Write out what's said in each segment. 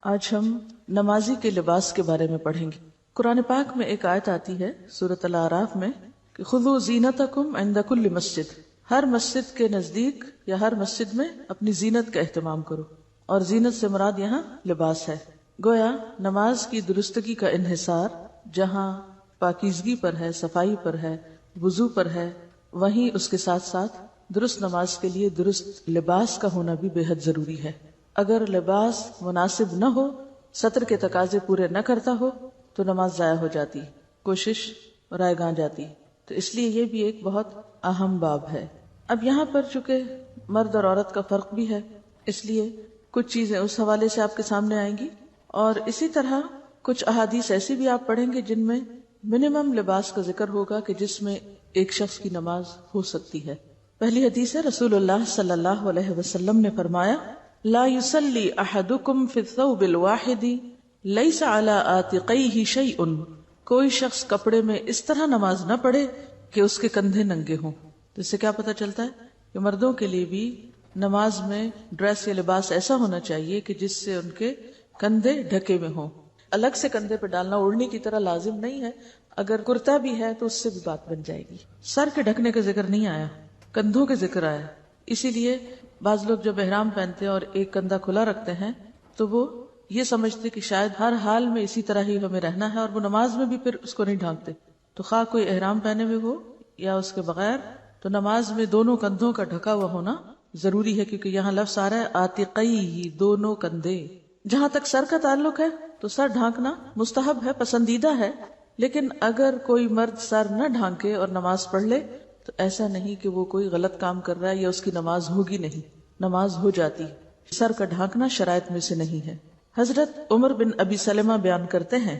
آج ہم نمازی کے لباس کے بارے میں پڑھیں گے۔ قرآن پاک میں ایک آیت آتی ہے سورۃ الاعراف میں کہ خذوا زینتکم عند کل مسجد، ہر مسجد کے نزدیک یا ہر مسجد میں اپنی زینت کا اہتمام کرو، اور زینت سے مراد یہاں لباس ہے۔ گویا نماز کی درستگی کا انحصار جہاں پاکیزگی پر ہے، صفائی پر ہے، وضو پر ہے، وہیں اس کے ساتھ ساتھ درست نماز کے لیے درست لباس کا ہونا بھی بے حد ضروری ہے۔ اگر لباس مناسب نہ ہو، سطر کے تقاضے پورے نہ کرتا ہو تو نماز ضائع ہو جاتی، کوشش رائے گاں جاتی۔ تو اس لیے یہ بھی ایک بہت اہم باب ہے۔ اب یہاں پر چونکہ مرد اور عورت کا فرق بھی ہے، اس لیے کچھ چیزیں اس حوالے سے آپ کے سامنے آئیں گی، اور اسی طرح کچھ احادیث ایسی بھی آپ پڑھیں گے جن میں منیمم لباس کا ذکر ہوگا کہ جس میں ایک شخص کی نماز ہو سکتی ہے۔ پہلی حدیث ہے، رسول اللہ صلی اللہ علیہ وسلم نے فرمایا، لا يصلي احدكم في الثوب الواحد ليس على عاتقيه شيء، کوئی شخص کپڑے میں اس طرح نماز نہ پڑھے کہ اس کے کندھے ننگے ہوں۔ تو اس سے کیا پتہ چلتا ہے کہ مردوں کے لیے بھی نماز میں ڈریس یا لباس ایسا ہونا چاہیے کہ جس سے ان کے کندھے ڈھکے میں ہوں۔ الگ سے کندھے پہ ڈالنا اوڑھنی کی طرح لازم نہیں ہے، اگر کرتا بھی ہے تو اس سے بھی بات بن جائے گی۔ سر کے ڈھکنے کا ذکر نہیں آیا، کندھوں کے ذکر آیا۔ اسی لیے بعض لوگ جب احرام پہنتے ہیں اور ایک کندھا کھلا رکھتے ہیں تو وہ یہ سمجھتے کہ شاید ہر حال میں اسی طرح ہی ہمیں رہنا ہے، اور وہ نماز میں بھی پھر اس کو نہیں ڈھانکتے۔ تو خواہ کوئی احرام پہنے ہوئے ہو یا اس کے بغیر، تو نماز میں دونوں کندھوں کا ڈھکا ہوا ہونا ضروری ہے، کیونکہ یہاں لفظ آ رہا ہے عاتقیہ، دونوں کندھے۔ جہاں تک سر کا تعلق ہے تو سر ڈھانکنا مستحب ہے، پسندیدہ ہے، لیکن اگر کوئی مرد سر نہ ڈھانکے اور نماز پڑھ لے تو ایسا نہیں کہ وہ کوئی غلط کام کر رہا ہے یا اس کی نماز ہوگی نہیں، نماز ہو جاتی۔ سر کا ڈھانکنا شرائط میں سے نہیں ہے۔ حضرت عمر بن ابی سلمہ بیان کرتے ہیں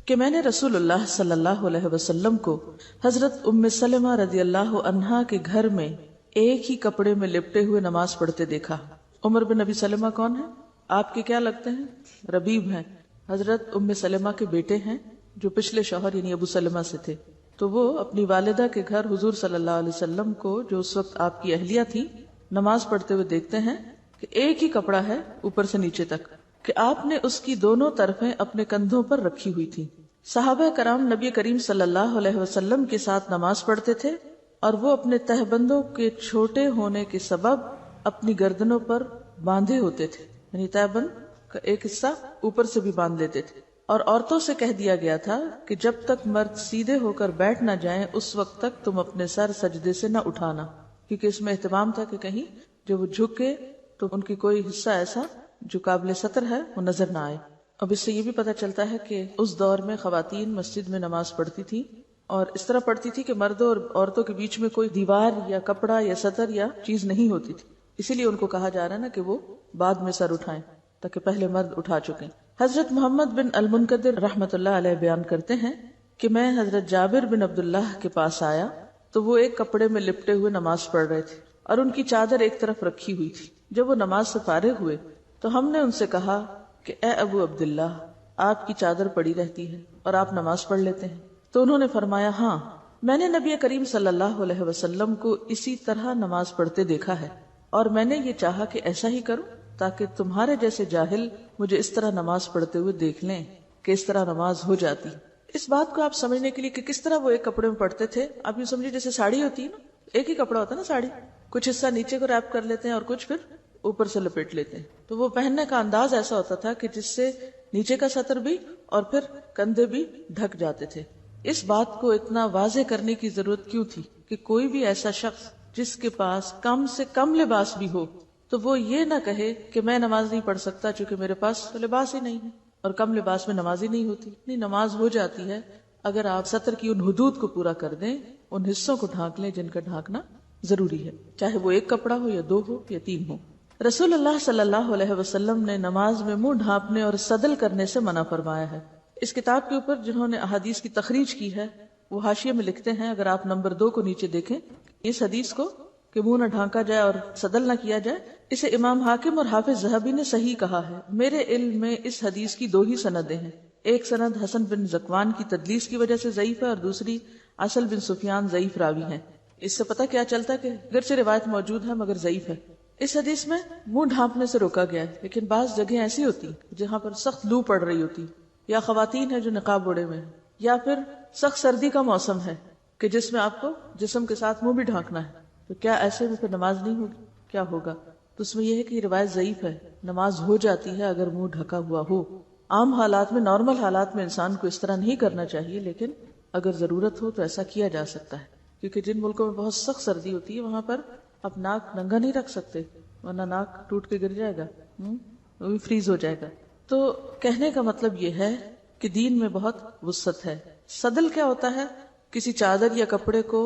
کہ میں نے رسول اللہ صلی اللہ علیہ وسلم کو حضرت ام سلمہ رضی اللہ عنہا کے گھر میں ایک ہی کپڑے میں لپٹے ہوئے نماز پڑھتے دیکھا۔ عمر بن ابی سلمہ کون ہے؟ آپ کے کیا لگتے ہیں؟ ربیب ہیں، حضرت ام سلمہ کے بیٹے ہیں جو پچھلے شوہر یعنی ابو سلمہ سے تھے۔ تو وہ اپنی والدہ کے گھر حضور صلی اللہ علیہ وسلم کو، جو اس وقت آپ کی اہلیہ تھی، نماز پڑھتے ہوئے دیکھتے ہیں کہ ایک ہی کپڑا ہے اوپر سے نیچے تک، کہ آپ نے اس کی دونوں طرفیں اپنے کندھوں پر رکھی ہوئی تھی۔ صحابہ کرام نبی کریم صلی اللہ علیہ وسلم کے ساتھ نماز پڑھتے تھے، اور وہ اپنے تہبندوں کے چھوٹے ہونے کے سبب اپنی گردنوں پر باندھے ہوتے تھے، یعنی تہبند کا ایک حصہ اوپر سے بھی باندھ لیتے تھے۔ اور عورتوں سے کہہ دیا گیا تھا کہ جب تک مرد سیدھے ہو کر بیٹھ نہ جائیں اس وقت تک تم اپنے سر سجدے سے نہ اٹھانا، کیونکہ اس میں اہتمام تھا کہ کہیں جب وہ جھکے تو ان کی کوئی حصہ ایسا جو قابل ستر ہے وہ نظر نہ آئے۔ اب اس سے یہ بھی پتہ چلتا ہے کہ اس دور میں خواتین مسجد میں نماز پڑھتی تھی، اور اس طرح پڑھتی تھی کہ مردوں اور عورتوں کے بیچ میں کوئی دیوار یا کپڑا یا ستر یا چیز نہیں ہوتی تھی، اسی لیے ان کو کہا جا رہا ہے نا کہ وہ بعد میں سر اٹھائیں، تاکہ پہلے مرد اٹھا چکیں۔ حضرت محمد بن المنکدر رحمۃ اللہ علیہ بیان کرتے ہیں کہ میں حضرت جابر بن عبداللہ کے پاس آیا تو وہ ایک کپڑے میں لپٹے ہوئے نماز پڑھ رہے تھے، اور ان کی چادر ایک طرف رکھی ہوئی تھی۔ جب وہ نماز سے فارغ ہوئے تو ہم نے ان سے کہا کہ اے ابو عبداللہ، آپ کی چادر پڑی رہتی ہے اور آپ نماز پڑھ لیتے ہیں؟ تو انہوں نے فرمایا، ہاں، میں نے نبی کریم صلی اللہ علیہ وسلم کو اسی طرح نماز پڑھتے دیکھا ہے، اور میں نے یہ چاہا کہ ایسا ہی کروں تاکہ تمہارے جیسے جاہل مجھے اس طرح نماز پڑھتے ہوئے دیکھ لیں کہ اس طرح نماز ہو جاتی۔ اس بات کو آپ سمجھنے کے لیے کہ کس طرح وہ ایک کپڑے میں پڑھتے تھے، آپ یوں سمجھے جیسے ساڑی ہوتی ہے نا، ایک ہی کپڑا ہوتا ہے نا ساڑی، کچھ حصہ نیچے کو ریپ کر لیتے ہیں اور کچھ پھر اوپر سے لپیٹ لیتے ہیں، تو وہ پہننے کا انداز ایسا ہوتا تھا کہ جس سے نیچے کا سطر بھی اور پھر کندھے بھی ڈھک جاتے تھے۔ اس بات کو اتنا واضح کرنے کی ضرورت کیوں تھی کہ کوئی بھی ایسا شخص جس کے پاس کم سے کم لباس بھی ہو تو وہ یہ نہ کہے کہ میں نماز نہیں پڑھ سکتا چونکہ میرے پاس تو لباس ہی نہیں ہے، اور کم لباس میں نماز ہی نہیں ہوتی۔ نہیں، نماز ہو جاتی ہے اگر آپ سطر کی ان حدود کو پورا کر دیں، ان حصوں کو ڈھانک لیں جن کا ڈھانکنا ضروری ہے، چاہے وہ ایک کپڑا ہو یا دو ہو یا تین ہو۔ رسول اللہ صلی اللہ علیہ وسلم نے نماز میں منہ ڈھانپنے اور صدل کرنے سے منع فرمایا ہے۔ اس کتاب کے اوپر جنہوں نے احادیث کی تخریج کی ہے وہ حاشیے میں لکھتے ہیں، اگر آپ نمبر 2 کو نیچے دیکھیں، اس حدیث کو کہ منہ نہ ڈھانکا جائے اور صدل نہ کیا جائے، اسے امام حاکم اور حافظ ذہبی نے صحیح کہا ہے۔ میرے علم میں اس حدیث کی 2 ہی سندیں ہیں، ایک سند حسن بن ذکوان کی تدلیس کی وجہ سے ضعیف ہے، اور دوسری اصل بن سفیان ضعیف راوی ہیں۔ اس سے پتہ کیا چلتا ہے کہ اگرچہ روایت موجود ہے مگر ضعیف ہے۔ اس حدیث میں منہ ڈھانپنے سے روکا گیا ہے، لیکن بعض جگہیں ایسی ہوتی جہاں پر سخت لو پڑ رہی ہوتی، یا خواتین ہیں جو نقاب اوڑے ہوئے ہیں، یا پھر سخت سردی کا موسم ہے کہ جس میں آپ کو جسم کے ساتھ منہ بھی ڈھانکنا ہے، تو کیا ایسے میں پھر نماز نہیں ہوگی؟ کیا ہوگا؟ تو اس میں یہ ہے کہ یہ روایت ضعیف ہے، نماز ہو جاتی ہے اگر منہ ڈھکا ہوا ہو۔ عام حالات میں، نارمل حالات میں انسان کو اس طرح نہیں کرنا چاہیے، لیکن اگر ضرورت ہو تو ایسا کیا جا سکتا ہے، کیونکہ جن ملکوں میں بہت سخت سردی ہوتی ہے وہاں پر آپ ناک ننگا نہیں رکھ سکتے، ورنہ ناک ٹوٹ کے گر جائے گا، وہ بھی فریز ہو جائے گا۔ تو کہنے کا مطلب یہ ہے کہ دین میں بہت وسعت ہے۔ صدل کیا ہوتا ہے؟ کسی چادر یا کپڑے کو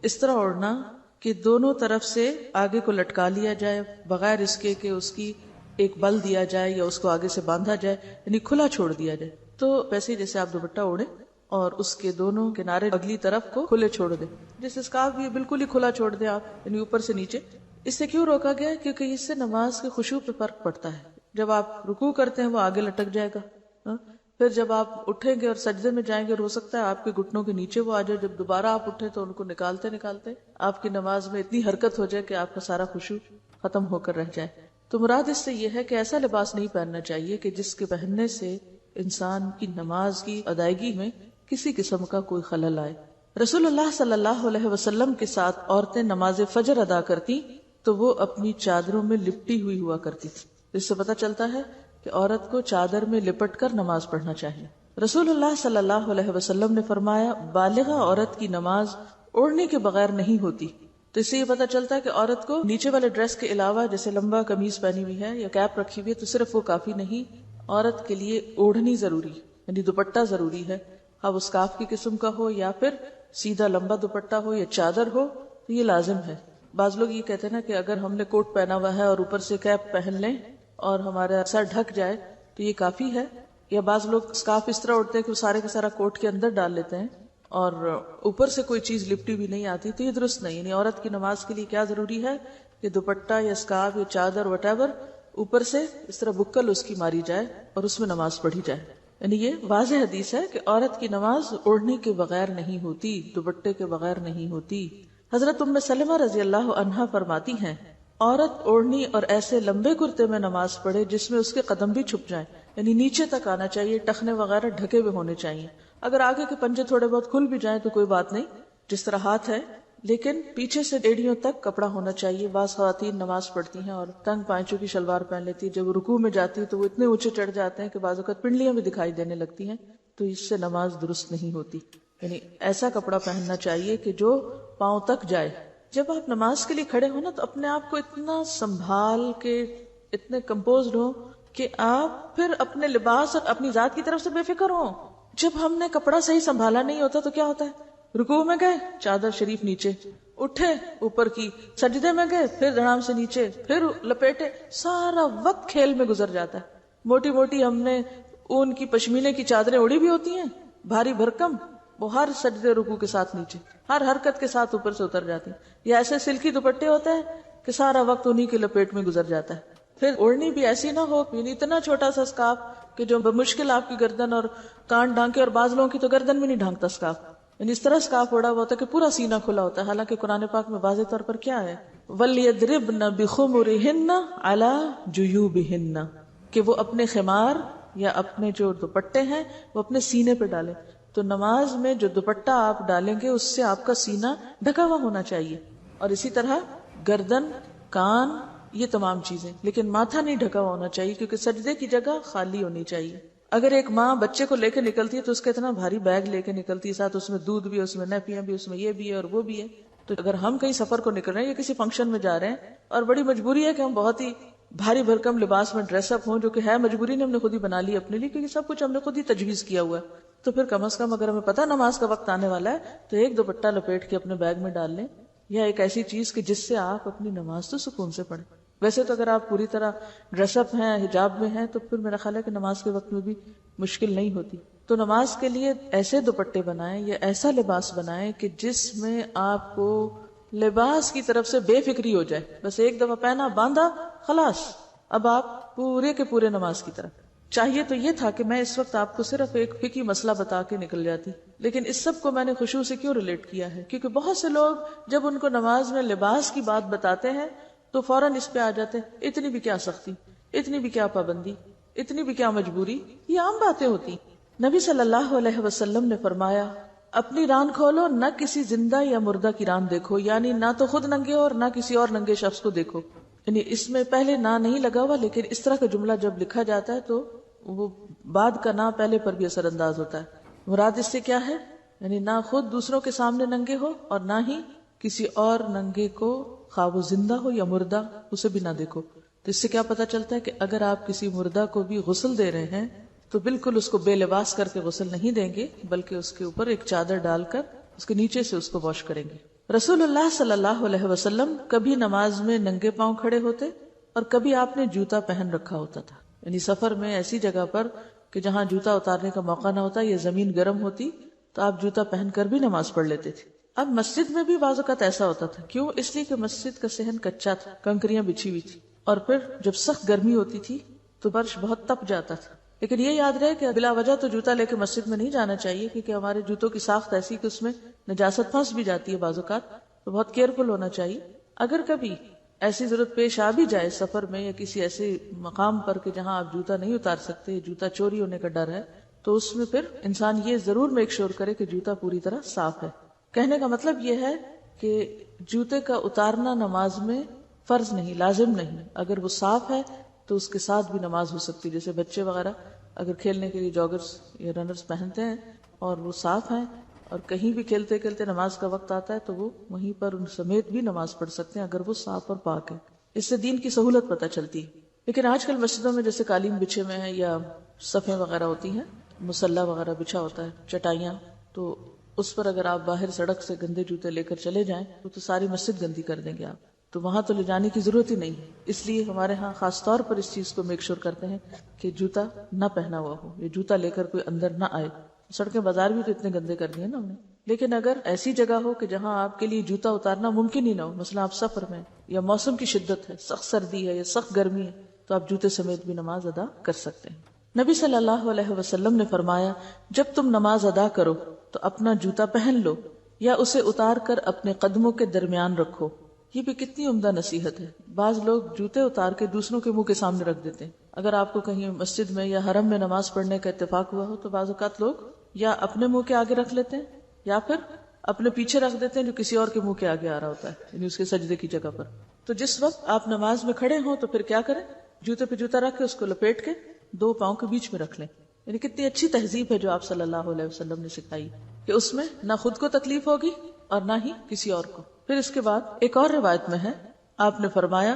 اس طرح اوڑھنا کہ دونوں طرف سے آگے کو لٹکا لیا جائے بغیر اس کے کہ اس کی ایک بل دیا جائے یا اس کو آگے سے باندھا جائے، یعنی کھلا چھوڑ دیا جائے۔ تو ویسے جیسے آپ دوپٹہ اوڑھیں اور اس کے دونوں کنارے اگلی طرف کو کھلے چھوڑ دیں، جیسے اسکارف بھی بالکل ہی کھلا چھوڑ دیں آپ، یعنی اوپر سے نیچے۔ اس سے کیوں روکا گیا ہے؟ کیونکہ اس سے نماز کے خشوع پہ فرق پڑتا ہے۔ جب آپ رکوع کرتے ہیں وہ آگے لٹک جائے گا، پھر جب آپ اٹھیں گے اور سجدے میں جائیں گے اور ہو سکتا ہے آپ کے گھٹنوں کے نیچے وہ آ جائے، جب دوبارہ آپ اٹھیں تو ان کو نکالتے نکالتے آپ کی نماز میں اتنی حرکت ہو جائے کہ آپ کا سارا خشوع ختم ہو کر رہ جائے۔ تو مراد اس سے یہ ہے کہ ایسا لباس نہیں پہننا چاہیے کہ جس کے پہننے سے انسان کی نماز کی ادائیگی میں کسی قسم کا کوئی خلل آئے۔ رسول اللہ صلی اللہ علیہ وسلم کے ساتھ عورتیں نماز فجر ادا کرتی تو وہ اپنی چادروں میں لپٹی ہوئی ہوا کرتی تھی۔ اس سے پتہ چلتا ہے کہ عورت کو چادر میں لپٹ کر نماز پڑھنا چاہیے۔ رسول اللہ صلی اللہ علیہ وسلم نے فرمایا، بالغہ عورت کی نماز اوڑھنے کے بغیر نہیں ہوتی۔ تو اس سے یہ پتہ چلتا ہے کہ عورت کو نیچے والے ڈریس کے علاوہ جیسے لمبا قمیض پہنی ہوئی ہے یا کیپ رکھی ہوئی ہے تو صرف وہ کافی نہیں، عورت کے لیے اوڑھنی ضروری، یعنی دوپٹہ ضروری ہے، اب اس اسکارف کی قسم کا ہو یا پھر سیدھا لمبا دوپٹہ ہو یا چادر ہو، تو یہ لازم ہے۔ بعض لوگ یہ کہتے ہیں نا کہ اگر ہم نے کوٹ پہنا ہوا ہے اور اوپر سے کیپ پہن لیں اور ہمارا سر ڈھک جائے تو یہ کافی ہے، یا بعض لوگ اسکارف اس طرح اڑتے ہیں کہ وہ سارے کا سارا کوٹ کے اندر ڈال لیتے ہیں اور اوپر سے کوئی چیز لپٹی بھی نہیں آتی، تو یہ درست نہیں۔ یعنی عورت کی نماز کے لیے کیا ضروری ہے کہ دوپٹہ یا اسکارف یا چادر وٹ ایور اوپر سے اس طرح بکل اس کی ماری جائے اور اس میں نماز پڑھی جائے۔ یعنی یہ واضح حدیث ہے کہ عورت کی نماز اوڑھنے کے بغیر نہیں ہوتی، دوپٹے کے بغیر نہیں ہوتی۔ حضرت ام سلمہ رضی اللہ عنہا فرماتی ہیں، عورت اوڑھنی اور ایسے لمبے کرتے میں نماز پڑھے جس میں اس کے قدم بھی چھپ جائیں، یعنی نیچے تک آنا چاہیے، ٹخنے وغیرہ ڈھکے ہوئے ہونے چاہیے۔ اگر آگے کے پنجے تھوڑے بہت کھل بھی جائیں تو کوئی بات نہیں، جس طرح ہاتھ ہے، لیکن پیچھے سے ایڑیوں تک کپڑا ہونا چاہیے۔ بعض خواتین نماز پڑھتی ہیں اور تنگ پائچوں کی شلوار پہن لیتی ہے، جب رکوع میں جاتی ہے تو وہ اتنے اونچے چڑھ جاتے ہیں کہ بعض اوقات پنڈلیاں بھی دکھائی دینے لگتی ہیں، تو اس سے نماز درست نہیں ہوتی۔ یعنی ایسا کپڑا پہننا چاہیے کہ جو پاؤں تک جائے۔ جب آپ نماز کے لیے کھڑے ہو نا تو اپنے آپ کو اتنا سنبھال کے اتنے کمپوزڈ ہو کہ آپ پھر اپنے لباس اور اپنی ذات کی طرف سے بے فکر ہو۔ جب ہم نے کپڑا صحیح سنبھالا نہیں ہوتا تو کیا ہوتا ہے؟ رکوع میں گئے چادر شریف نیچے، اٹھے اوپر کی، سجدے میں گئے پھر دھڑام سے نیچے، پھر لپیٹے، سارا وقت کھیل میں گزر جاتا ہے۔ موٹی موٹی ہم نے اون کی پشمینے کی چادریں اڑی بھی ہوتی ہیں، بھاری بھرکم، وہ ہر سجدے رکوع کے ساتھ نیچے، ہر حرکت کے ساتھ اوپر سے اتر جاتی ہیں۔ یا ایسے سلکی دوپٹے ہوتے ہیں کہ سارا وقت انہی کے لپیٹ میں گزر جاتا ہے۔ پھر اوڑھنی بھی ایسی نہ ہو، یعنی اتنا چھوٹا سا اسکارف کہ جو بمشکل آپ کی گردن اور کان ڈھانکے، اور بعض لوگوں کی تو گردن بھی نہیں ڈھانکتا اسکارف، یعنی اس طرح اسکارف اوڑا ہوا ہوتا ہے کہ پورا سینہ کھلا ہوتا ہے۔ حالانکہ قرآن پاک میں واضح طور پر کیا ہے؟ وَلْيَضْرِبْنَ بِخُمُرِهِنَّ عَلَى جُيُوبِهِنَّ، کہ وہ اپنے خمار یا اپنے جو دوپٹے ہیں وہ اپنے سینے پہ ڈالیں۔ تو نماز میں جو دوپٹہ آپ ڈالیں گے اس سے آپ کا سینہ ڈھکا ہوا ہونا چاہیے، اور اسی طرح گردن، کان، یہ تمام چیزیں، لیکن ماتھا نہیں ڈھکا ہوا ہونا چاہیے کیونکہ سجدے کی جگہ خالی ہونی چاہیے۔ اگر ایک ماں بچے کو لے کے نکلتی ہے تو اس کا اتنا بھاری بیگ لے کے نکلتی ہے، ساتھ اس میں دودھ بھی، اس میں نیپیاں بھی، اس میں یہ بھی ہے اور وہ بھی ہے۔ تو اگر ہم کہیں سفر کو نکل رہے ہیں یا کسی فنکشن میں جا رہے ہیں اور بڑی مجبوری ہے کہ ہم بہت ہی بھاری بھرکم لباس میں ڈریس اپ ہوں، جو کہ ہے مجبوری نے ہم نے خود ہی بنا لی اپنے لیے، کیونکہ سب کچھ ہم نے خود ہی تجویز کیا ہوا ہے، تو پھر کم از کم اگر ہمیں پتہ نماز کا وقت آنے والا ہے تو ایک دوپٹہ لپیٹ کے اپنے بیگ میں ڈال لیں، یا ایک ایسی چیز کہ جس سے آپ اپنی نماز تو سکون سے پڑھیں۔ ویسے تو اگر آپ پوری طرح ڈریس اپ ہیں، حجاب میں ہیں، تو پھر میرا خیال ہے کہ نماز کے وقت میں بھی مشکل نہیں ہوتی۔ تو نماز کے لیے ایسے دوپٹے بنائیں یا ایسا لباس بنائیں کہ جس میں آپ کو لباس کی طرف سے بے فکری ہو جائے، بس ایک دفعہ پہنا، باندھا، خلاص، اب آپ پورے کے پورے نماز کی طرف۔ چاہیے تو یہ تھا کہ میں اس وقت آپ کو صرف ایک فقہی مسئلہ بتا کے نکل جاتی، لیکن اس سب کو میں نے خشوع سے کیوں ریلیٹ کیا ہے؟ کیونکہ بہت سے لوگ جب ان کو نماز میں لباس کی بات بتاتے ہیں تو فوراً اس پہ آ جاتے ہیں اتنی بھی کیا سختی، اتنی بھی کیا پابندی، اتنی بھی کیا مجبوری، یہ عام باتیں ہوتی. نبی صلی اللہ علیہ وسلم نے فرمایا اپنی ران کھولو، نہ کسی زندہ یا مردہ کی ران دیکھو، یعنی نہ تو خود ننگے ہو اور نہ کسی اور ننگے شخص کو دیکھو. یعنی اس میں پہلے نہ نہیں لگا ہوا، لیکن اس طرح کا جملہ جب لکھا جاتا ہے تو وہ بعد کا نہ پہلے پر بھی اثر انداز ہوتا ہے. مراد اس سے کیا ہے؟ یعنی نہ خود دوسروں کے سامنے ننگے ہو اور نہ ہی کسی اور ننگے کو، خواہ وہ زندہ ہو یا مردہ، اسے بھی نہ دیکھو. تو اس سے کیا پتا چلتا ہے کہ اگر آپ کسی مردہ کو بھی غسل دے رہے ہیں تو بالکل اس کو بے لباس کر کے غسل نہیں دیں گے، بلکہ اس کے اوپر ایک چادر ڈال کر اس کے نیچے سے اس کو واش کریں گے. رسول اللہ صلی اللہ علیہ وسلم کبھی نماز میں ننگے پاؤں کھڑے ہوتے اور کبھی آپ نے جوتا پہن رکھا ہوتا تھا. یعنی سفر میں ایسی جگہ پر کہ جہاں جوتا اتارنے کا موقع نہ ہوتا یا زمین گرم ہوتی تو آپ جوتا پہن کر بھی نماز پڑھ لیتے تھے. اب مسجد میں بھی بعض اوقات ایسا ہوتا تھا. کیوں؟ اس لیے کہ مسجد کا صحن کچا تھا، کنکریاں بچھی ہوئی تھی، اور پھر جب سخت گرمی ہوتی تھی تو فرش بہت تپ جاتا تھا. لیکن یہ یاد رہے کہ بلا وجہ تو جوتا لے کے مسجد میں نہیں جانا چاہیے، کیونکہ ہمارے جوتوں کی ساخت ایسی کہ اس میں نجاست پھنس بھی جاتی ہے بعض اوقات، تو بہت کیئرفل ہونا چاہیے. اگر کبھی ایسی ضرورت پیش آ بھی جائے سفر میں یا کسی ایسے مقام پر کہ جہاں آپ جوتا نہیں اتار سکتے، جوتا چوری ہونے کا ڈر ہے، تو اس میں پھر انسان یہ ضرور میک شور کرے کہ جوتا پوری طرح صاف ہے. کہنے کا مطلب یہ ہے کہ جوتے کا اتارنا نماز میں فرض نہیں، لازم نہیں. اگر وہ صاف ہے تو اس کے ساتھ بھی نماز ہو سکتی. جیسے بچے وغیرہ اگر کھیلنے کے لیے جاگرز یا رنرز پہنتے ہیں اور وہ صاف ہیں اور کہیں بھی کھیلتے کھیلتے نماز کا وقت آتا ہے تو وہ وہیں پر ان سمیت بھی نماز پڑھ سکتے ہیں اگر وہ صاف اور پاک ہے. اس سے دین کی سہولت پتہ چلتی ہے. لیکن آج کل مسجدوں میں جیسے قالین بچھے ہوئے ہیں یا صفیں وغیرہ ہوتی ہیں، مصلی وغیرہ بچھا ہوتا ہے، چٹائیاں، تو اس پر اگر آپ باہر سڑک سے گندے جوتے لے کر چلے جائیں تو ساری مسجد گندی کر دیں گے آپ. تو وہاں تو لے جانے کی ضرورت ہی نہیں ہے. اس لیے ہمارے ہاں خاص طور پر اس چیز کو میک شور کرتے ہیں کہ جوتا نہ پہنا ہوا ہو، یا جوتا لے کر کوئی اندر نہ آئے. سڑکیں بازار بھی تو اتنے گندے کر دیے نا ہم نے. لیکن اگر ایسی جگہ ہو کہ جہاں آپ کے لیے جوتا اتارنا ممکن ہی نہ ہو، مثلا آپ سفر میں یا موسم کی شدت ہے، سخت سردی ہے یا سخت گرمی ہے، تو آپ جوتے سمیت بھی نماز ادا کر سکتے ہیں. نبی صلی اللہ علیہ وسلم نے فرمایا جب تم نماز ادا کرو تو اپنا جوتا پہن لو یا اسے اتار کر اپنے قدموں کے درمیان رکھو. یہ بھی کتنی عمدہ نصیحت ہے. بعض لوگ جوتے اتار کے دوسروں کے منہ کے سامنے رکھ دیتے ہیں. اگر آپ کو کہیں مسجد میں یا حرم میں نماز پڑھنے کا اتفاق ہوا ہو تو بعض اوقات لوگ یا اپنے منہ کے آگے رکھ لیتے ہیں یا پھر اپنے پیچھے رکھ دیتے ہیں جو کسی اور کے منہ کے آگے آ رہا ہوتا ہے، یعنی اس کے سجدے کی جگہ پر. تو جس وقت آپ نماز میں کھڑے ہوں تو پھر کیا کریں؟ جوتے پہ جوتا رکھ کے اس کو لپیٹ کے دو پاؤں کے بیچ میں رکھ لیں. یعنی کتنی اچھی تہذیب ہے جو آپ صلی اللہ علیہ وسلم نے سکھائی کہ اس میں نہ خود کو تکلیف ہوگی اور نہ ہی کسی اور کو. پھر اس کے بعد ایک اور روایت میں ہے آپ نے فرمایا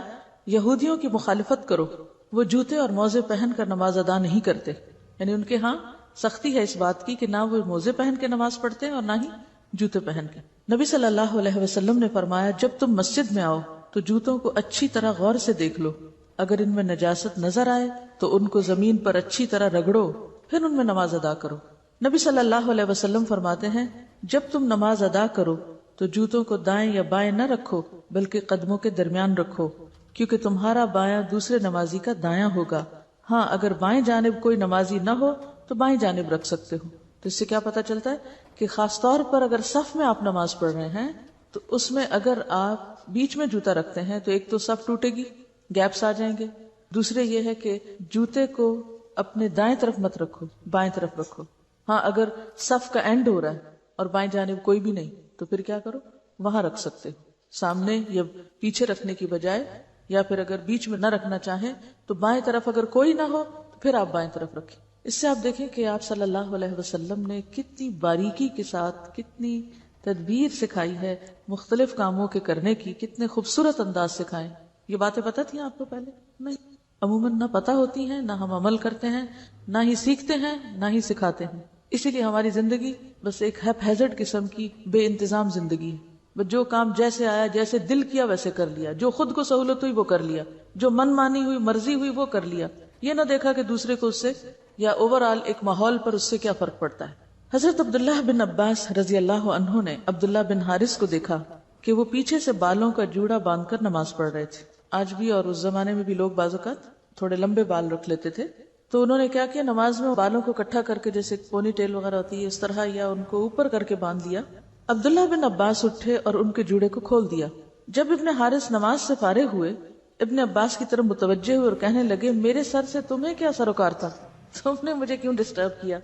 یہودیوں کی مخالفت کرو، وہ جوتے اور موزے پہن کر نماز ادا نہیں کرتے. یعنی ان کے ہاں سختی ہے اس بات کی کہ نہ وہ موزے پہن کے نماز پڑھتے اور نہ ہی جوتے پہن کے. نبی صلی اللہ علیہ وسلم نے فرمایا جب تم مسجد میں آؤ تو جوتوں کو اچھی طرح غور سے دیکھ لو، اگر ان میں نجاست نظر آئے تو ان کو زمین پر اچھی طرح رگڑو، پھر ان میں نماز ادا کرو. نبی صلی اللہ علیہ وسلم فرماتے ہیں جب تم نماز ادا کرو تو جوتوں کو دائیں یا بائیں نہ رکھو بلکہ قدموں کے درمیان رکھو، کیونکہ تمہارا بایاں دوسرے نمازی کا دایاں ہوگا. ہاں اگر بائیں جانب کوئی نمازی نہ ہو تو بائیں جانب رکھ سکتے ہو. تو اس سے کیا پتا چلتا ہے کہ خاص طور پر اگر صف میں آپ نماز پڑھ رہے ہیں تو اس میں اگر آپ بیچ میں جوتا رکھتے ہیں تو ایک تو صف ٹوٹے گی، گیپس آ جائیں گے. دوسرے یہ ہے کہ جوتے کو اپنے دائیں طرف مت رکھو، بائیں طرف رکھو. ہاں اگر صف کا اینڈ ہو رہا ہے اور بائیں جانب کوئی بھی نہیں تو پھر کیا کرو، وہاں رکھ سکتے ہو، سامنے یا پیچھے رکھنے کی بجائے. یا پھر اگر بیچ میں نہ رکھنا چاہیں تو بائیں طرف اگر کوئی نہ ہو تو پھر آپ بائیں طرف رکھیں. اس سے آپ دیکھیں کہ آپ صلی اللہ علیہ وسلم نے کتنی باریکی کے ساتھ کتنی تدبیر سکھائی ہے مختلف کاموں کے کرنے کی، کتنے خوبصورت انداز سکھائے. یہ باتیں پتہ تھیں آپ کو پہلے؟ نہیں، عموماً نہ پتہ ہوتی ہیں، نہ ہم عمل کرتے ہیں، نہ ہی سیکھتے ہیں، نہ ہی سکھاتے ہیں. اسی لیے ہماری زندگی بس ایک ہیزرڈ قسم کی بے انتظام زندگی ہے. بس جو کام جیسے آیا، جیسے دل کیا ویسے کر لیا، جو خود کو سہولت ہوئی وہ کر لیا، جو من مانی ہوئی، مرضی ہوئی وہ کر لیا. یہ نہ دیکھا کہ دوسرے کو اس سے یا اوور آل ایک ماحول پر اس سے کیا فرق پڑتا ہے. حضرت عبداللہ بن عباس رضی اللہ عنہ نے عبداللہ بن حارث کو دیکھا کہ وہ پیچھے سے بالوں کا جوڑا باندھ کر نماز پڑھ رہے تھے. آج بھی اور اس زمانے میں بھی لوگ بعض اوقات تھوڑے لمبے بال رکھ لیتے تھے. تو انہوں نے کیا کیا، نماز میں بالوں کو اکٹھا کر کے جیسے پونی ٹیل وغیرہ ہوتی ہے اس طرح، یا ان کو اوپر کر کے باندھ دیا. عبداللہ بن عباس اٹھے اور ان کے جوڑے کو کھول دیا. جب ابن حارث نماز سے فارغ ہوئے، ابن عباس کی طرف متوجہ ہوئے اور کہنے لگے میرے سر سے تمہیں کیا سروکار تھا، تم نے مجھے کیوں ڈسٹرب کیا؟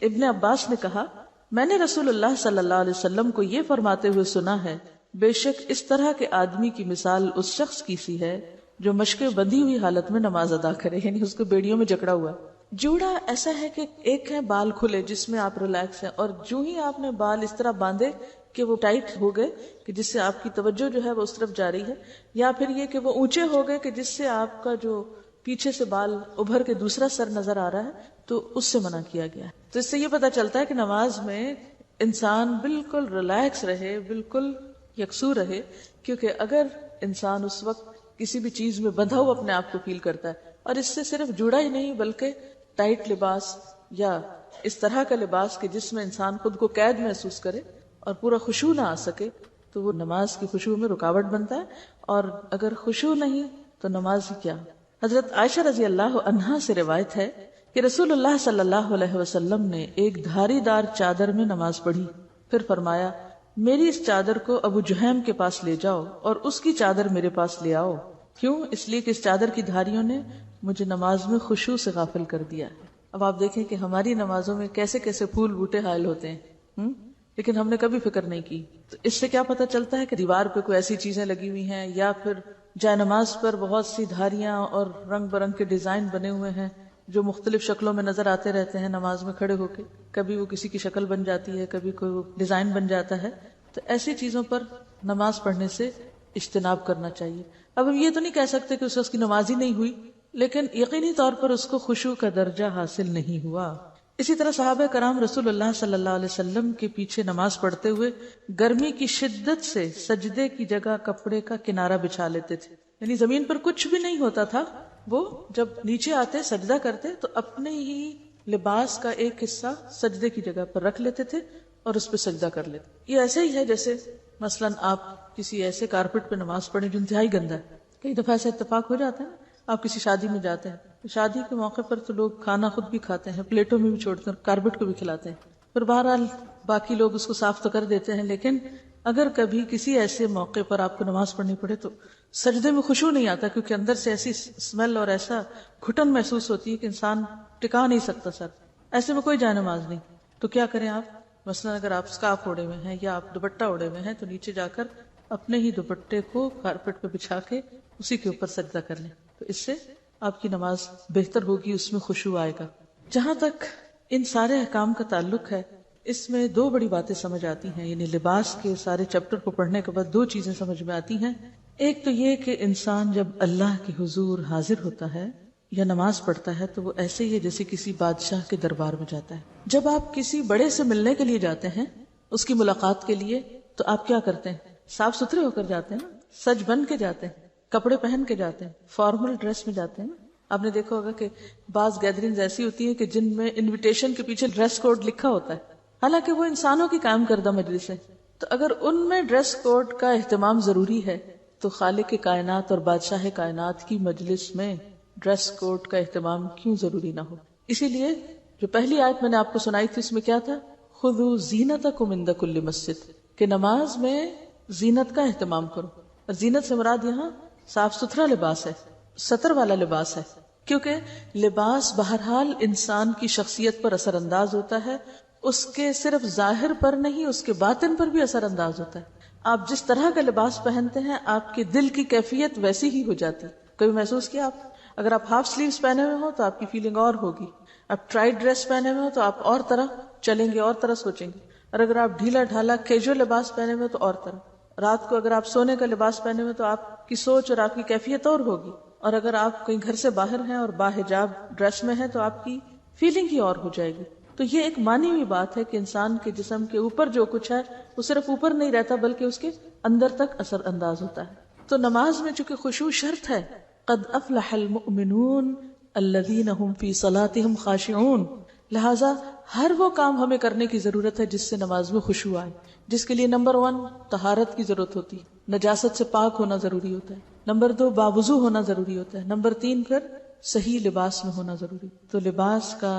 ابن عباس نے کہا میں نے رسول اللہ صلی اللہ علیہ وسلم کو یہ فرماتے ہوئے سنا ہے بے شک اس طرح کے آدمی کی مثال اس شخص کی سی ہے جو مشقیں بندھی ہوئی حالت میں نماز ادا کرے، یعنی اس کو بیڑیوں میں جکڑا ہوا۔ جوڑا ایسا ہے کہ ایک ہے بال کھلے جس میں آپ ریلیکس ہیں، اور جو ہی آپ نے بال اس طرح باندھے کہ وہ ٹائٹ ہو گئے کہ جس سے آپ کی توجہ جو ہے وہ اس طرف جا رہی ہے، یا پھر یہ کہ وہ اونچے ہو گئے کہ جس سے آپ کا جو پیچھے سے بال ابھر کے دوسرا سر نظر آ رہا ہے، تو اس سے منع کیا گیا ہے۔ تو اس سے یہ پتہ چلتا ہے کہ نماز میں انسان بالکل ریلیکس رہے، بالکل یکسو رہے، کیونکہ اگر انسان اس وقت کسی بھی چیز میں بندھا ہوا اپنے آپ کو فیل کرتا ہے، اور اس سے صرف جڑا ہی نہیں بلکہ ٹائٹ لباس یا اس طرح کا لباس کہ جس میں انسان خود کو قید محسوس کرے اور پورا خشوع نہ آ سکے، تو وہ نماز کی خشوع میں رکاوٹ بنتا ہے، اور اگر خشوع نہیں تو نماز ہی کیا۔ حضرت عائشہ رضی اللہ عنہا سے روایت ہے کہ رسول اللہ صلی اللہ علیہ وسلم نے ایک دھاری دار چادر میں نماز پڑھی، پھر فرمایا میری اس چادر کو ابو جہیم کے پاس لے جاؤ اور اس کی چادر میرے پاس لے آؤ، کیوں؟ اس لیے کہ اس چادر کی دھاریوں نے مجھے نماز میں خشوع سے غافل کر دیا ہے۔ اب آپ دیکھیں کہ ہماری نمازوں میں کیسے کیسے پھول بوٹے حائل ہوتے ہیں، لیکن ہم نے کبھی فکر نہیں کی۔ تو اس سے کیا پتہ چلتا ہے کہ دیوار پہ کوئی ایسی چیزیں لگی ہوئی ہیں، یا پھر جائے نماز پر بہت سی دھاریاں اور رنگ برنگ کے ڈیزائن بنے ہوئے ہیں جو مختلف شکلوں میں نظر آتے رہتے ہیں نماز میں کھڑے ہو کے، کبھی وہ کسی کی شکل بن جاتی ہے، کبھی کوئی ڈیزائن بن جاتا ہے۔ تو ایسی چیزوں پر نماز پڑھنے سے اجتناب کرنا چاہیے۔ اب ہم یہ تو نہیں کہہ سکتے کہ اس کی نماز ہی نہیں ہوئی، لیکن یقینی طور پر اس کو خشوع کا درجہ حاصل نہیں ہوا۔ اسی طرح صحابہ کرام رسول اللہ صلی اللہ علیہ وسلم کے پیچھے نماز پڑھتے ہوئے گرمی کی شدت سے سجدے کی جگہ کپڑے کا کنارہ بچھا لیتے تھے، یعنی زمین پر کچھ بھی نہیں ہوتا تھا، وہ جب نیچے آتے سجدہ کرتے تو اپنے ہی لباس کا ایک حصہ سجدے کی جگہ پر رکھ لیتے تھے اور اس پہ سجدہ کر لیتے۔ یہ ایسے ہی ہے جیسے مثلا آپ کسی ایسے کارپٹ پہ نماز پڑھیں جو انتہائی گندا ہے۔ کئی دفعہ ایسا اتفاق ہو جاتا ہے نا، آپ کسی شادی میں جاتے ہیں تو شادی کے موقع پر تو لوگ کھانا خود بھی کھاتے ہیں، پلیٹوں میں بھی چھوڑتے ہیں، کارپٹ کو بھی کھلاتے ہیں، پھر بہرحال باقی لوگ اس کو صاف تو کر دیتے ہیں، لیکن اگر کبھی کسی ایسے موقع پر آپ کو نماز پڑھنی پڑے تو سجدے میں خشوع نہیں آتا، کیونکہ اندر سے ایسی اسمیل اور ایسا گھٹن محسوس ہوتی ہے کہ انسان ٹکا نہیں سکتا سر۔ ایسے میں کوئی جائے نماز نہیں، تو کیا کریں آپ؟ مثلا اگر آپ اسکارف اوڑے ہوئے ہیں یا آپ دوپٹہ اوڑے ہوئے ہیں تو نیچے جا کر اپنے ہی دوپٹے کو کارپٹ پہ بچھا کے اسی کے اوپر سجدہ کر لیں، تو اس سے آپ کی نماز بہتر ہوگی، اس میں خشوع آئے گا۔ جہاں تک ان سارے احکام کا تعلق ہے، اس میں دو بڑی باتیں سمجھ آتی ہیں، یعنی لباس کے سارے چیپٹر کو پڑھنے کے بعد دو چیزیں سمجھ میں آتی ہیں۔ ایک تو یہ کہ انسان جب اللہ کے حضور حاضر ہوتا ہے یا نماز پڑھتا ہے تو وہ ایسے ہی ہے جیسے کسی بادشاہ کے دربار میں جاتا ہے۔ جب آپ کسی بڑے سے ملنے کے لیے جاتے ہیں، اس کی ملاقات کے لیے، تو آپ کیا کرتے ہیں؟ صاف ستھرے ہو کر جاتے ہیں، سج بن کے جاتے ہیں، کپڑے پہن کے جاتے ہیں، فارمل ڈریس میں جاتے ہیں۔ آپ نے دیکھا ہوگا کہ بعض گیدرنگز ایسی ہوتی ہیں کہ جن میں انویٹیشن کے پیچھے ڈریس کوڈ لکھا ہوتا ہے، حالانکہ وہ انسانوں کی قائم کردہ مجلس ہے۔ تو اگر ان میں ڈریس کوڈ کا اہتمام ضروری ہے تو خالق کائنات اور بادشاہ کائنات کی مجلس میں ڈریس کوڈ کا اہتمام کیوں ضروری نہ ہو؟ اسی لیے جو پہلی آیت میں نے آپ کو سنائی تھی اس میں کیا تھا؟ خذوا زینتکم عند کل مسجد، کہ نماز میں زینت کا اہتمام کرو، اور زینت سے مراد یہاں صاف ستھرا لباس ہے، ستر والا لباس ہے، کیونکہ لباس بہرحال انسان کی شخصیت پر اثر انداز ہوتا ہے، اس کے صرف ظاہر پر نہیں، اس کے باطن پر بھی اثر انداز ہوتا ہے۔ آپ جس طرح کا لباس پہنتے ہیں آپ کے دل کی کیفیت ویسی ہی ہو جاتی۔ کبھی محسوس کیا آپ؟ اگر آپ ہاف سلیوز پہنے ہوئے ہو تو آپ کی فیلنگ اور ہوگی، آپ ٹرائٹ ڈریس پہنے ہوئے ہو تو آپ اور طرح چلیں گے، اور طرح سوچیں گے، اور اگر آپ ڈھیلا ڈھالا کیجول لباس پہنے ہوئے تو اور طرح۔ رات کو اگر آپ سونے کا لباس پہنے ہوئے تو آپ کی سوچ اور آپ کی کیفیت اور ہوگی، اور اگر آپ کہیں گھر سے باہر ہیں اور باحجاب ڈریس میں ہیں تو آپ کی فیلنگ ہی اور ہو جائے گی۔ تو یہ ایک مانی ہوئی بات ہے کہ انسان کے جسم کے اوپر جو کچھ ہے وہ صرف اوپر نہیں رہتا بلکہ اس کے اندر تک اثر انداز ہوتا ہے۔ تو نماز میں چونکہ خشوع شرط ہے، قد افلح المؤمنون الذین هم فی صلاتهم خاشعون، لہذا ہر وہ کام ہمیں کرنے کی ضرورت ہے جس سے نماز میں خشوع آئے، جس کے لیے نمبر 1 طہارت کی ضرورت ہوتی ہے، نجاست سے پاک ہونا ضروری ہوتا ہے، نمبر 2 باوضو ہونا ضروری ہوتا ہے، نمبر 3 پھر صحیح لباس میں ہونا ضروری۔ تو لباس کا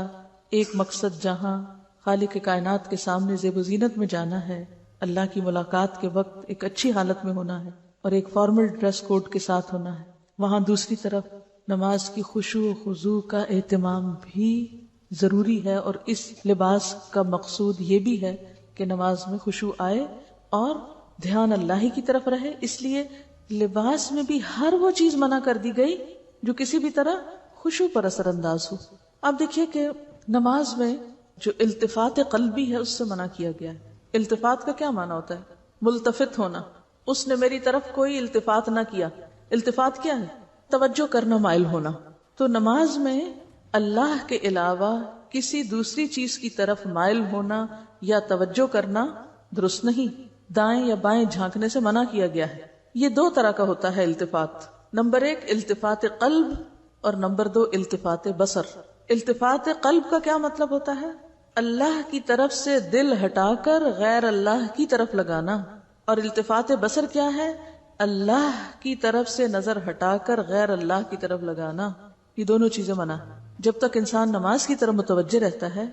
ایک مقصد جہاں خالق کائنات کے سامنے زیب و زینت میں جانا ہے، اللہ کی ملاقات کے وقت ایک اچھی حالت میں ہونا ہے، اور ایک فارمل ڈریس کوڈ کے ساتھ ہونا ہے. وہاں دوسری طرف نماز کی خشوع و خضوع کا اہتمام بھی ضروری ہے، اور اس لباس کا مقصود یہ بھی ہے کہ نماز میں خشوع آئے اور دھیان اللہ ہی کی طرف رہے. اس لیے لباس میں بھی ہر وہ چیز منع کر دی گئی جو کسی بھی طرح خشوع پر اثر انداز ہو. آپ دیکھیے کہ نماز میں جو التفات قلبی ہے اس سے منع کیا گیا ہے. التفات کا کیا معنی ہوتا ہے؟ ملتفت ہونا. اس نے میری طرف کوئی التفات نہ کیا. التفات کیا ہے؟ توجہ کرنا، مائل ہونا. تو نماز میں اللہ کے علاوہ کسی دوسری چیز کی طرف مائل ہونا یا توجہ کرنا درست نہیں. دائیں یا بائیں جھانکنے سے منع کیا گیا ہے. یہ دو طرح کا ہوتا ہے التفات. نمبر 1 التفات قلب اور نمبر 2 التفات بصر. التفات قلب کا کیا مطلب ہوتا ہے؟ اللہ کی طرف سے دل ہٹا کر غیر اللہ کی طرف لگانا. اور التفات بصر کیا ہے؟ اللہ کی طرف سے نظر ہٹا کر غیر اللہ کی طرف لگانا. یہ دونوں چیزیں منع. جب تک انسان نماز کی طرف متوجہ رہتا ہے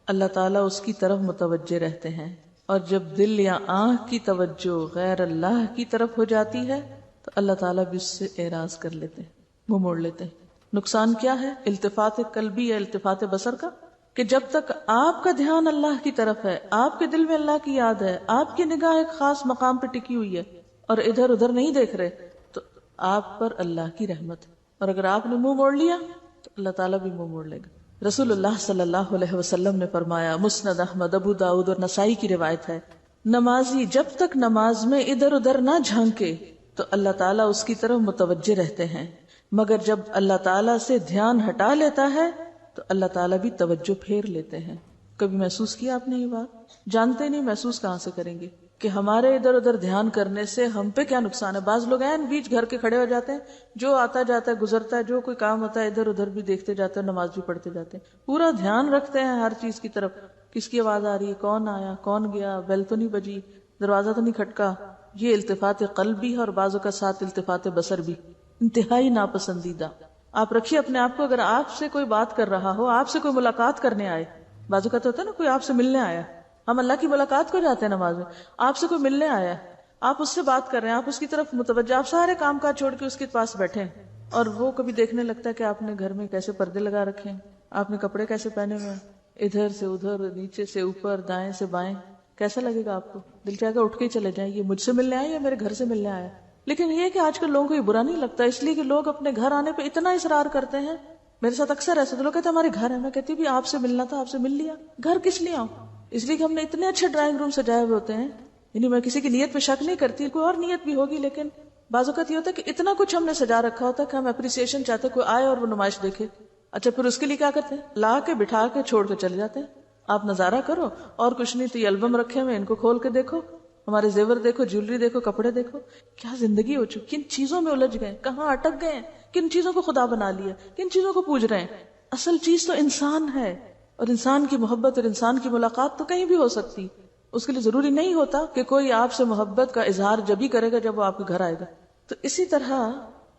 اللہ تعالیٰ اس کی طرف متوجہ رہتے ہیں، اور جب دل یا آنکھ کی توجہ غیر اللہ کی طرف ہو جاتی ہے تو اللہ تعالیٰ بھی اس سے اعراض کر لیتے ہیں، منہ موڑ لیتے ہیں. نقصان کیا ہے التفات قلبی یا التفات بصر کا؟ کہ جب تک آپ کا دھیان اللہ کی طرف ہے، آپ کے دل میں اللہ کی یاد ہے، آپ کی نگاہ ایک خاص مقام پہ ٹکی ہوئی ہے اور ادھر ادھر نہیں دیکھ رہے، تو آپ پر اللہ کی رحمت ہے. اور اگر آپ نے منہ موڑ لیا تو اللہ تعالیٰ بھی منہ موڑ لے گا. رسول اللہ صلی اللہ علیہ وسلم نے فرمایا، مسند احمد، ابو داؤد اور نسائی کی روایت ہے، نمازی جب تک نماز میں ادھر ادھر نہ جھانکے تو اللہ تعالیٰ اس کی طرف متوجہ رہتے ہیں، مگر جب اللہ تعالیٰ سے دھیان ہٹا لیتا ہے تو اللہ تعالیٰ بھی توجہ پھیر لیتے ہیں. کبھی محسوس کیا آپ نے یہ بات؟ جانتے نہیں، محسوس کہاں سے کریں گے کہ ہمارے ادھر ادھر دھیان کرنے سے ہم پہ کیا نقصان ہے. بعض لوگ ہیں بیچ گھر کے کھڑے ہو جاتے ہیں، جو آتا جاتا ہے گزرتا ہے، جو کوئی کام ہوتا ہے ادھر ادھر بھی دیکھتے جاتے ہیں، نماز بھی پڑھتے جاتے ہیں، پورا دھیان رکھتے ہیں ہر چیز کی طرف. کس کی آواز آ رہی ہے، کون آیا، کون گیا، بیل تو نہیں بجی، دروازہ تو نہیں کھٹکا. یہ التفات قلبی ہے، اور بعضوں کا ساتھ التفات بصر بھی انتہائی ناپسندیدہ. آپ رکھیے اپنے آپ کو، اگر آپ سے کوئی بات کر رہا ہو، آپ سے کوئی ملاقات کرنے آئے، بعضوں کا تو ہوتا ہے نا کوئی آپ سے ملنے آیا، ہم اللہ کی ملاقات کو جاتے ہیں نماز میں، آپ سے کوئی ملنے آیا ہے، آپ اس سے بات کر رہے ہیں، آپ اس کی طرف متوجہ، آپ سارے کام کاج چھوڑ کے اس کے پاس بیٹھے ہیں، اور وہ کبھی دیکھنے لگتا ہے کہ آپ نے گھر میں کیسے پردے لگا رکھے ہیں، آپ نے کپڑے کیسے پہنے ہوئے ہیں، ادھر سے ادھر، نیچے سے اوپر، دائیں سے بائیں. کیسا لگے گا آپ کو؟ دل چاہے گا اٹھ کے چلے جائیں، یہ مجھ سے ملنے آئے یا میرے گھر سے ملنے آیا. لیکن یہ کہ آج کل لوگوں کو یہ برا نہیں لگتا، اس لیے کہ لوگ اپنے گھر آنے پہ اتنا اصرار کرتے ہیں. میرے ساتھ اکثر ایسا، تو لوگ کہتے ہیں ہمارے گھر ہے، میں کہتی بھی آپ سے ملنا تھا، آپ سے مل لیا. گھر کس لیے آؤں؟ اس لیے کہ ہم نے اتنے اچھے ڈرائنگ روم سجائے ہوئے ہوتے ہیں. یعنی میں کسی کی نیت پہ شک نہیں کرتی، کوئی اور نیت بھی ہوگی، لیکن بعض اوقات یہ ہوتا ہے کہ اتنا کچھ ہم نے سجا رکھا ہوتا ہے کہ ہم اپریسیشن چاہتے ہیں، کوئی آئے اور وہ نمائش دیکھے. اچھا پھر اس کے لیے کیا کرتے ہیں؟ لا کے بٹھا کے چھوڑ کے چلے جاتے ہیں. آپ نظارہ کرو، اور کچھ نہیں تو یہ البم رکھے ہوئے، ان کو کھول کے دیکھو، ہمارے زیور دیکھو، جیولری دیکھو، کپڑے دیکھو. کیا زندگی ہو چکی، کن چیزوں میں الجھ گئے، کہاں اٹک گئے، کن چیزوں کو خدا بنا لیا، کن چیزوں کو پوج رہے ہیں. اصل چیز تو انسان ہے، اور انسان کی محبت اور انسان کی ملاقات تو کہیں بھی ہو سکتی. اس کے لیے ضروری نہیں ہوتا کہ کوئی آپ سے محبت کا اظہار جب ہی کرے گا جب وہ آپ کے گھر آئے گا. تو اسی طرح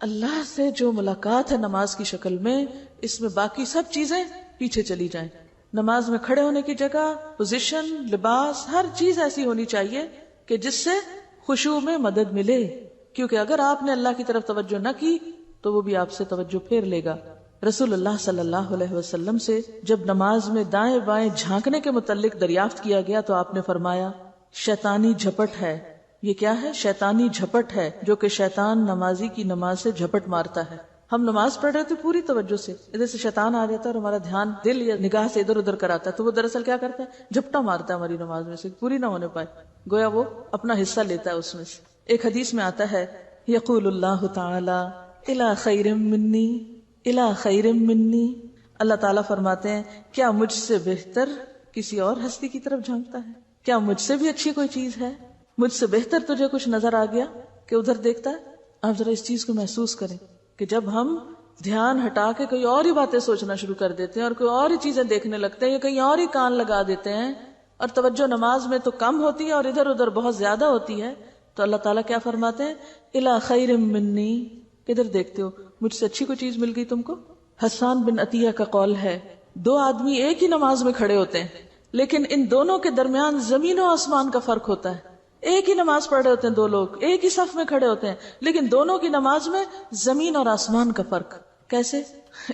اللہ سے جو ملاقات ہے نماز کی شکل میں، اس میں باقی سب چیزیں پیچھے چلی جائیں. نماز میں کھڑے ہونے کی جگہ، پوزیشن، لباس، ہر چیز ایسی ہونی چاہیے کہ جس سے خشوع میں مدد ملے، کیونکہ اگر آپ نے اللہ کی طرف توجہ نہ کی تو وہ بھی آپ سے توجہ پھیر لے گا. رسول اللہ صلی اللہ علیہ وسلم سے جب نماز میں دائیں بائیں جھانکنے کے متعلق دریافت کیا گیا تو آپ نے فرمایا، شیطانی جھپٹ ہے. یہ کیا ہے؟ شیطانی جھپٹ ہے، جو کہ شیطان نمازی کی نماز سے جھپٹ مارتا ہے. ہم نماز پڑھ رہے تھے پوری توجہ سے، ادھر سے شیطان آ جاتا ہے اور ہمارا دھیان دل یا نگاہ سے ادھر ادھر کراتا ہے، تو وہ دراصل کیا کرتا ہے؟ جھپٹا مارتا ہے ہماری نماز میں سے، پوری نہ ہونے پائے، گویا وہ اپنا حصہ لیتا ہے اس میں سے. ایک حدیث میں آتا ہے، یقول اللہ تعالی الی خیر منی الی خیر منی، اللہ تعالیٰ فرماتے ہیں کیا مجھ سے بہتر کسی اور ہستی کی طرف جھانکتا ہے؟ کیا مجھ سے بھی اچھی کوئی چیز ہے؟ مجھ سے بہتر تجھے کچھ نظر آ گیا کہ ادھر دیکھتا ہے؟ آپ ذرا اس چیز کو محسوس کریں کہ جب ہم دھیان ہٹا کے کوئی اور ہی باتیں سوچنا شروع کر دیتے ہیں اور کوئی اور ہی چیزیں دیکھنے لگتے ہیں یا کہیں اور ہی کان لگا دیتے ہیں، اور توجہ نماز میں تو کم ہوتی ہے اور ادھر ادھر بہت زیادہ ہوتی ہے، تو اللہ تعالیٰ کیا فرماتے ہیں؟ الی خیر منی، کدھر دیکھتے ہو؟ مجھ سے اچھی کوئی چیز مل گئی تم کو؟ حسان بن عطیہ کا قول ہے، دو آدمی ایک ہی نماز میں کھڑے ہوتے ہیں لیکن ان دونوں کے درمیان زمین و آسمان کا فرق ہوتا ہے. ایک ہی نماز پڑھ رہے ہوتے ہیں دو لوگ، ایک ہی صف میں کھڑے ہوتے ہیں، لیکن دونوں کی نماز میں زمین اور آسمان کا فرق. کیسے؟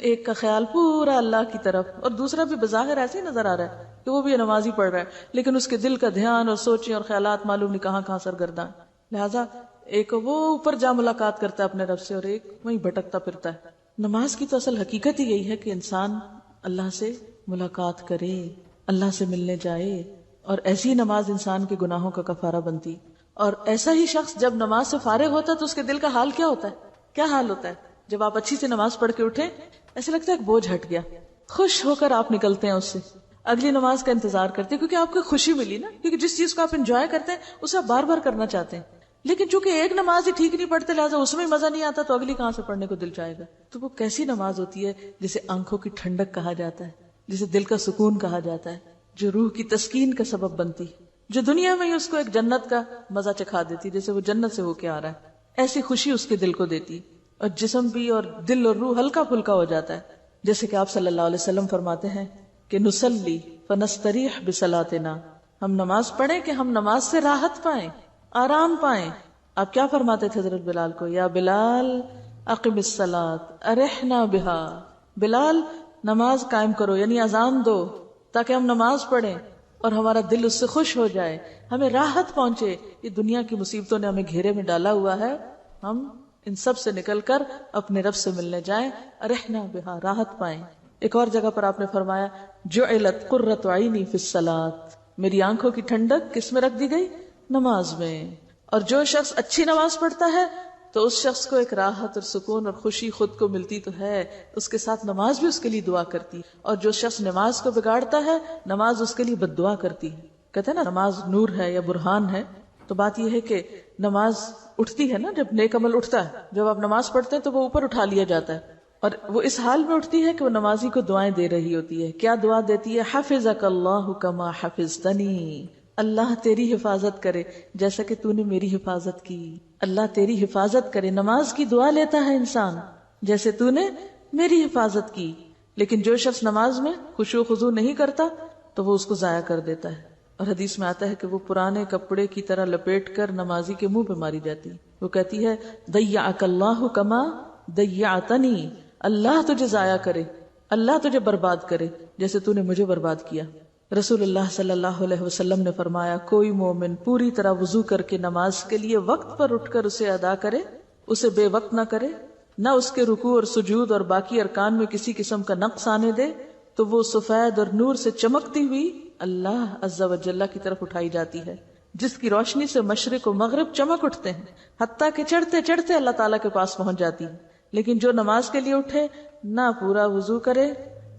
ایک کا خیال پورا اللہ کی طرف، اور دوسرا بھی بظاہر ایسے ہی نظر آ رہا ہے کہ وہ بھی نماز ہی پڑھ رہا ہے، لیکن اس کے دل کا دھیان اور سوچیں اور خیالات معلوم نہیں کہاں کہاں سرگرداں. لہذا ایک وہ اوپر جا ملاقات کرتا ہے اپنے رب سے، اور ایک وہیں بھٹکتا پھرتا ہے. نماز کی تو اصل حقیقت ہی یہی ہے کہ انسان اللہ سے ملاقات کرے، اللہ سے ملنے جائے، اور ایسی نماز انسان کے گناہوں کا کفارہ بنتی. اور ایسا ہی شخص جب نماز سے فارغ ہوتا ہے تو اس کے دل کا حال کیا ہوتا ہے؟ کیا حال ہوتا ہے؟ جب آپ اچھی سے نماز پڑھ کے اٹھیں، ایسے لگتا ہے ایک بوجھ ہٹ گیا، خوش ہو کر آپ نکلتے ہیں اس سے، اگلی نماز کا انتظار کرتے ہیں، کیونکہ آپ کو خوشی ملی نا، کیونکہ جس چیز کو آپ انجوائے کرتے ہیں اسے آپ بار بار کرنا چاہتے ہیں. لیکن چونکہ ایک نماز ہی ٹھیک نہیں پڑھتے، لہٰذا اس میں مزہ نہیں آتا، تو اگلی کہاں سے پڑھنے کو دل چاہے گا؟ تو وہ کیسی نماز ہوتی ہے جسے آنکھوں کی ٹھنڈک کہا جاتا ہے، جسے دل کا سکون کہا جاتا ہے، جو روح کی تسکین کا سبب بنتی، جو دنیا میں ہی اس کو ایک جنت کا مزہ چکھا دیتی، جیسے وہ جنت سے ہو کے آ رہا ہے. ایسی خوشی اس کے دل کو دیتی، اور جسم بھی اور دل اور روح ہلکا پھلکا ہو جاتا ہے. جیسے کہ آپ صلی اللہ علیہ وسلم فرماتے ہیں کہ نصلی فنستریح بصلاتنا، ہم نماز پڑھیں کہ ہم نماز سے راحت پائیں، آرام پائیں. آپ کیا فرماتے تھے حضرت بلال کو؟ یا بلال اقم الصلاۃ ارحنا بہا، بلال نماز قائم کرو، یعنی اذان دو تاکہ ہم نماز پڑھیں اور ہمارا دل اس سے خوش ہو جائے، ہمیں راحت پہنچے. یہ دنیا کی مصیبتوں نے ہمیں گھیرے میں ڈالا ہوا ہے، ہم ان سب سے نکل کر اپنے رب سے ملنے جائیں، ارحنا بہا، راحت پائیں. ایک اور جگہ پر آپ نے فرمایا جعلت قرۃ عینی فی الصلاۃ، میری آنکھوں کی ٹھنڈک کس میں رکھ دی گئی؟ نماز میں. اور جو شخص اچھی نماز پڑھتا ہے تو اس شخص کو ایک راحت اور سکون اور خوشی خود کو ملتی تو ہے، اس کے ساتھ نماز بھی اس کے لیے دعا کرتی. اور جو شخص نماز کو بگاڑتا ہے، نماز اس کے لیے بد دعا کرتی ہے. کہتے ہیں نا نماز نور ہے یا برہان ہے. تو بات یہ ہے کہ نماز اٹھتی ہے نا، جب نیک عمل اٹھتا ہے، جب آپ نماز پڑھتے ہیں تو وہ اوپر اٹھا لیا جاتا ہے، اور وہ اس حال میں اٹھتی ہے کہ وہ نمازی کو دعائیں دے رہی ہوتی ہے. کیا دعا دیتی ہے؟ حفظک اللہ کما حفظتنی، اللہ تیری حفاظت کرے جیسا کہ تو نے میری حفاظت کی. اللہ تیری حفاظت کرے، نماز کی دعا لیتا ہے انسان جیسے تو نے میری حفاظت کی. لیکن جو شخص نماز میں خشوع و خضوع نہیں کرتا تو وہ اس کو ضائع کر دیتا ہے. اور حدیث میں آتا ہے کہ وہ پرانے کپڑے کی طرح لپیٹ کر نمازی کے منہ پہ ماری جاتی. وہ کہتی ہے ضیعک اللہ کما ضیعتنی، اللہ تجھے ضائع کرے، اللہ تجھے برباد کرے جیسے تو نے مجھے برباد کیا. رسول اللہ صلی اللہ علیہ وسلم نے فرمایا کوئی مومن پوری طرح وضو کر کے نماز کے لیے وقت پر اٹھ کر اسے ادا کرے، اسے بے وقت نہ کرے، نہ اس کے رکوع اور سجود اور باقی ارکان میں کسی قسم کا نقص آنے دے، تو وہ سفید اور نور سے چمکتی ہوئی اللہ عز و جل کی طرف اٹھائی جاتی ہے، جس کی روشنی سے مشرق و مغرب چمک اٹھتے ہیں، حتیٰ کہ چڑھتے چڑھتے اللہ تعالیٰ کے پاس پہنچ جاتی ہے. لیکن جو نماز کے لیے اٹھے، نہ پورا وضو کرے،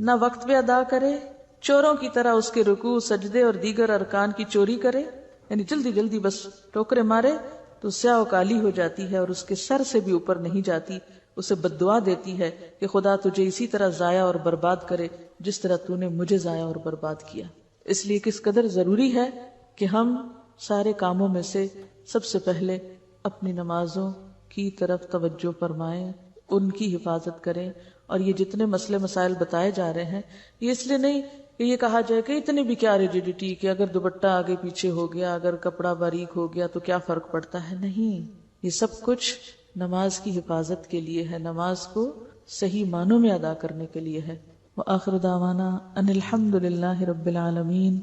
نہ وقت پہ ادا کرے، چوروں کی طرح اس کے رکوع، سجدے اور دیگر ارکان کی چوری کرے، یعنی جلدی جلدی بس ٹوکرے مارے، تو سیاہ و کالی ہو جاتی ہے اور اس کے سر سے بھی اوپر نہیں جاتی. اسے بد دعا دیتی ہے کہ خدا تجھے اسی طرح ضائع اور برباد کرے جس طرح تو نے مجھے ضائع اور برباد کیا. اس لیے کس قدر ضروری ہے کہ ہم سارے کاموں میں سے سب سے پہلے اپنی نمازوں کی طرف توجہ فرمائیں، ان کی حفاظت کریں. اور یہ جتنے مسئلے مسائل بتائے جا رہے ہیں، یہ اس لیے نہیں کہ یہ کہا جائے کہ اتنی بھی کیا ریجیڈیٹی کہ اگر دوپٹہ آگے پیچھے ہو گیا، اگر کپڑا باریک ہو گیا تو کیا فرق پڑتا ہے. نہیں، یہ سب کچھ نماز کی حفاظت کے لیے ہے، نماز کو صحیح معنوں میں ادا کرنے کے لیے ہے. وآخر دعوانا ان الحمد للہ رب العالمین.